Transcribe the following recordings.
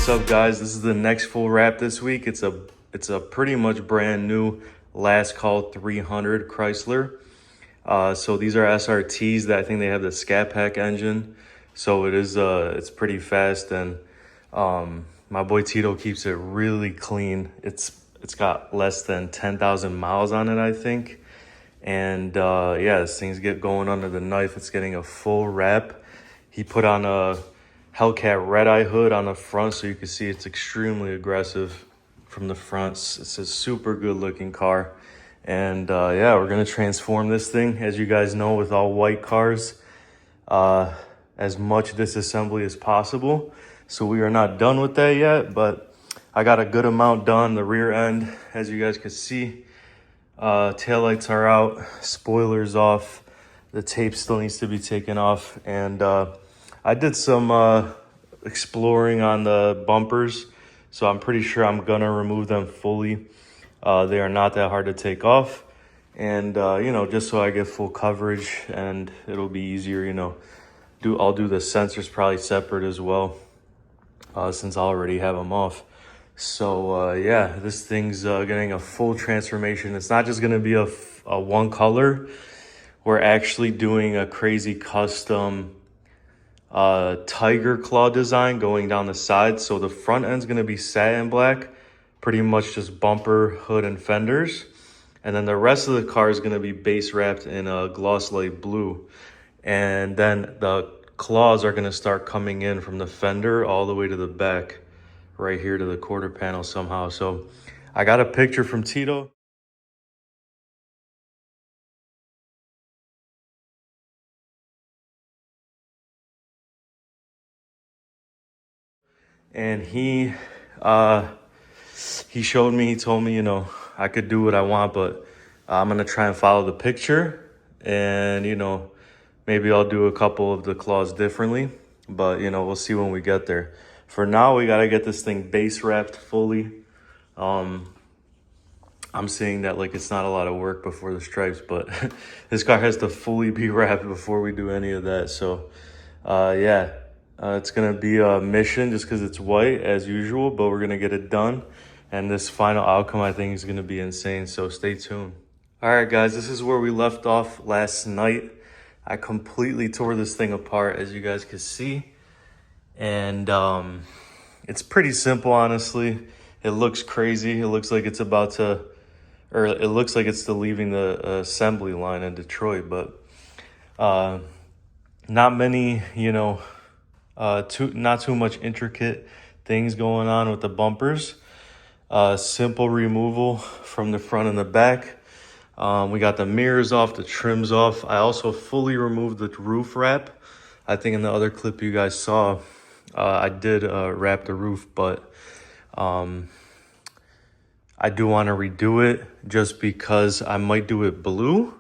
What's up, guys? This is the next full wrap this week. It's a pretty much brand new Last Call 300 Chrysler. So these are SRTs that I think they have the Scat Pack engine. So it is it's pretty fast, and my boy Tito keeps it really clean. It's got less than 10,000 miles on it, I think. And yeah, as things get going under the knife, it's getting a full wrap. He put on a Hellcat red eye hood on the front, so you can see it's extremely aggressive from the front. It's a super good looking car. And yeah, we're gonna transform this thing, as you guys know, with all white cars, as much disassembly as possible. So we are not done with that yet, but I got a good amount done. The rear end, as you guys can see, taillights are out, spoilers off, the tape still needs to be taken off, and I did some exploring on the bumpers, so I'm pretty sure I'm gonna remove them fully. They are not that hard to take off, and you know, just so I get full coverage and it'll be easier, you know. I'll do the sensors probably separate as well, since I already have them off. So yeah, this thing's getting a full transformation. It's not just gonna be a one color. We're actually doing a crazy custom tiger claw design going down the side. So the front end's gonna be satin black, pretty much just bumper, hood, and fenders. And then the rest of the car is gonna be base wrapped in a gloss light blue. And then the claws are gonna start coming in from the fender all the way to the back, right here to the quarter panel somehow. So I got a picture from Tito. And he showed me, he told me, you know, I could do what I want, but I'm gonna try and follow the picture, and you know, maybe I'll do a couple of the claws differently, but you know, we'll see when we get there. For now, we gotta get this thing base wrapped fully. I'm seeing that like it's not a lot of work before the stripes, but this car has to fully be wrapped before we do any of that. So yeah, it's gonna be a mission just because it's white as usual, but we're gonna get it done. And this final outcome, I think, is gonna be insane, so stay tuned. All right, guys, this is where we left off last night. I completely tore this thing apart, as you guys can see. And it's pretty simple, honestly. It looks crazy. It looks like it's about to, or it looks like it's still leaving the assembly line in Detroit, but not many, you know, not too much intricate things going on with the bumpers. Simple removal from the front and the back. We got the mirrors off, the trims off. I also fully removed the roof wrap. I think in the other clip you guys saw, I did wrap the roof, but I do want to redo it just because I might do it blue.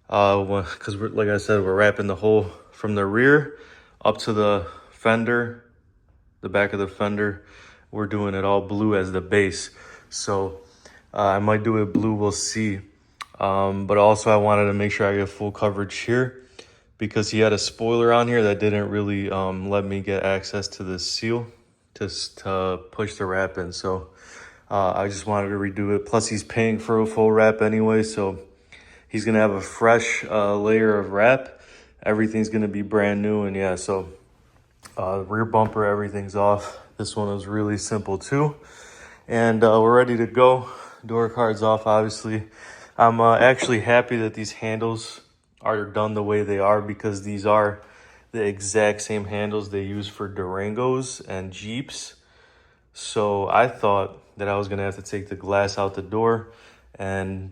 Because like I said, we're wrapping the whole from the rear up to the fender, the back of the fender. We're doing it all blue as the base. So I might do it blue, we'll see. But also I wanted to make sure I get full coverage here, because he had a spoiler on here that didn't really let me get access to the seal to push the wrap in. So I just wanted to redo it. Plus he's paying for a full wrap anyway, so he's gonna have a fresh layer of wrap. Everything's gonna be brand new, and yeah, so rear bumper, everything's off. This one was really simple too. And we're ready to go. Door card's off, obviously. I'm actually happy that these handles are done the way they are, because these are the exact same handles they use for Durangos and Jeeps. So I thought that I was gonna have to take the glass out the door, and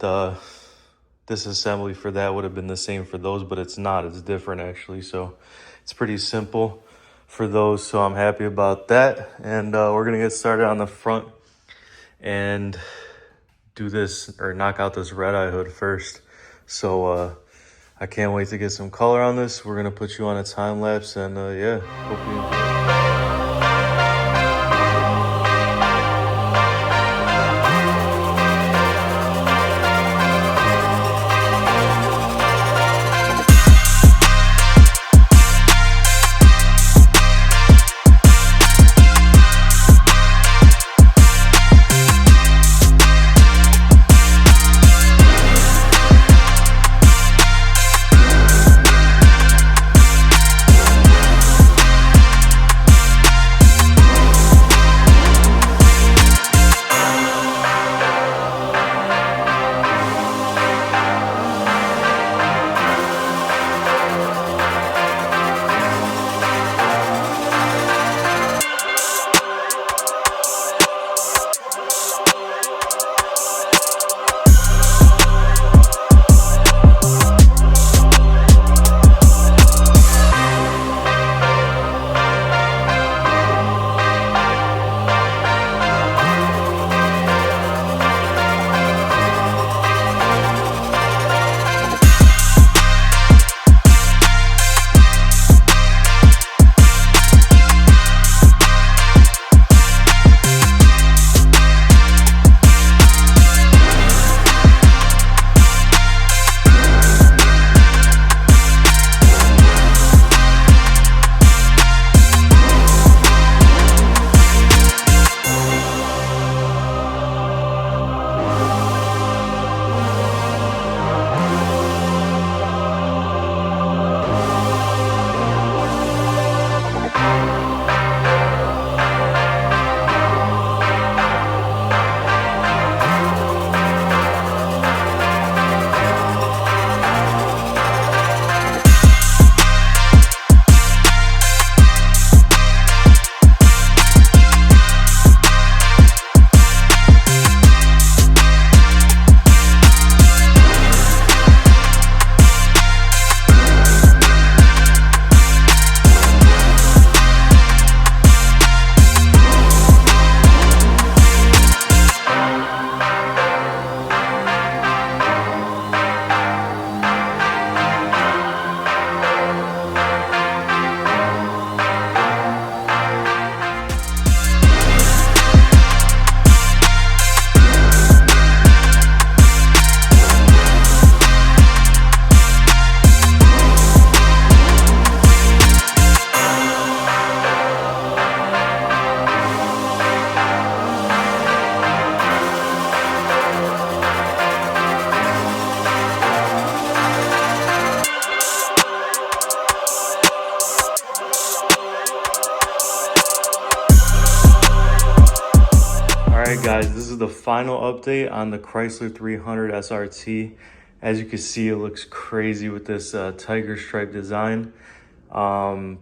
disassembly for that would have been the same for those, but it's not. It's different actually. So it's pretty simple for those, so I'm happy about that. And we're gonna get started on the front and do this, or knock out this red eye hood first. So I can't wait to get some color on this. We're gonna put you on a time lapse, and yeah, hope you enjoy. right, guys, this is the final update on the Chrysler 300 SRT. As you can see, it looks crazy with this tiger stripe design.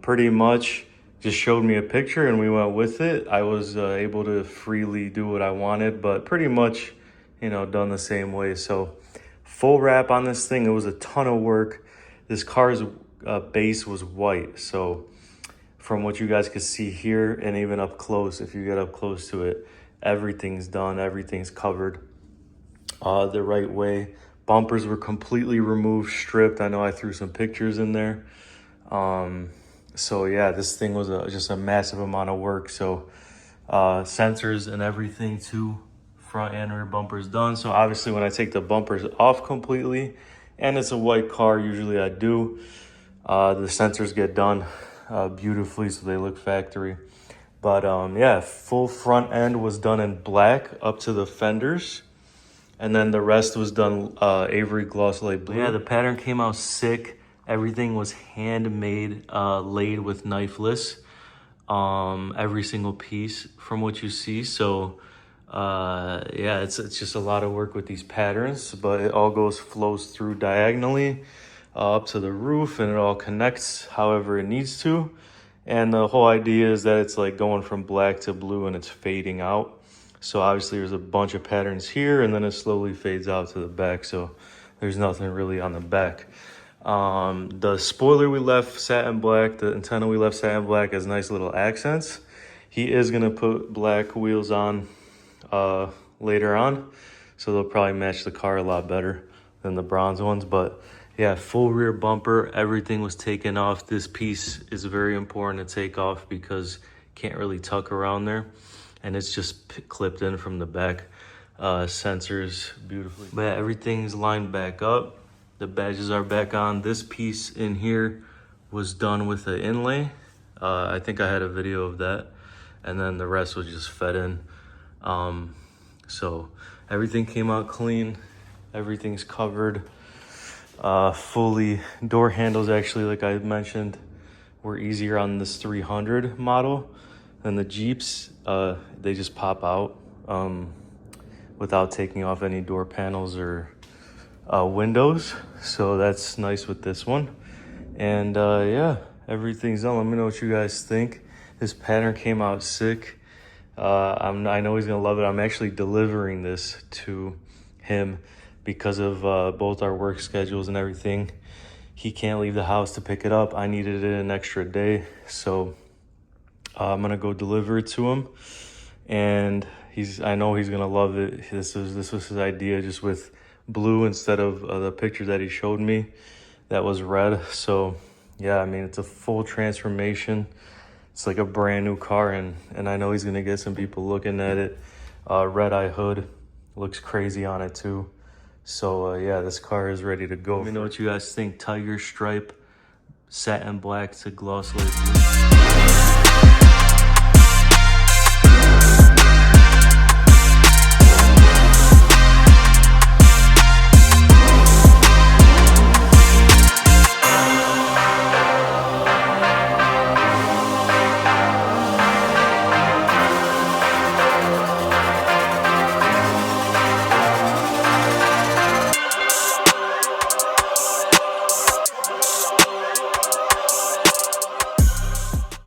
Pretty much just showed me a picture and we went with it. I was able to freely do what I wanted, but pretty much, you know, done the same way. So full wrap on this thing. It was a ton of work. This car's base was white. So from what you guys could see here and even up close, if you get up close to it, everything's done, everything's covered the right way. Bumpers were completely removed, stripped. I know I threw some pictures in there. So yeah, this thing was just a massive amount of work. So sensors and everything too, front and rear bumpers done. So obviously when I take the bumpers off completely, and it's a white car, usually I do, the sensors get done beautifully, so they look factory. But yeah, full front end was done in black up to the fenders. And then the rest was done Avery gloss light blue. Yeah, the pattern came out sick. Everything was handmade, laid with knifeless. Every single piece from what you see. So yeah, it's just a lot of work with these patterns, but it all flows through diagonally up to the roof, and it all connects however it needs to. And the whole idea is that it's like going from black to blue and it's fading out. So obviously there's a bunch of patterns here and then it slowly fades out to the back. So there's nothing really on the back. The spoiler we left satin black, the antenna we left satin black as nice little accents. He is gonna put black wheels on later on. So they'll probably match the car a lot better than the bronze ones. But yeah, full rear bumper, everything was taken off. This piece is very important to take off because can't really tuck around there. And it's just clipped in from the back. Sensors beautifully. But yeah, everything's lined back up. The badges are back on. This piece in here was done with an inlay. I think I had a video of that. And then the rest was just fed in. So everything came out clean. Everything's covered. Fully. Door handles actually, like I mentioned, were easier on this 300 model than the Jeeps. They just pop out without taking off any door panels or windows. So that's nice with this one. And yeah, everything's done. Let me know what you guys think. This pattern came out sick. I know he's gonna love it. I'm actually delivering this to him because of both our work schedules and everything. He can't leave the house to pick it up. I needed it an extra day, so I'm gonna go deliver it to him, and I know he's gonna love it. This was his idea, just with blue instead of the picture that he showed me that was red. So yeah, I mean, it's a full transformation. It's like a brand new car, and I know he's gonna get some people looking at it. Red eye hood looks crazy on it too. So yeah, this car is ready to go. Let me know what you guys think. Tiger stripe, satin black to gloss light blue.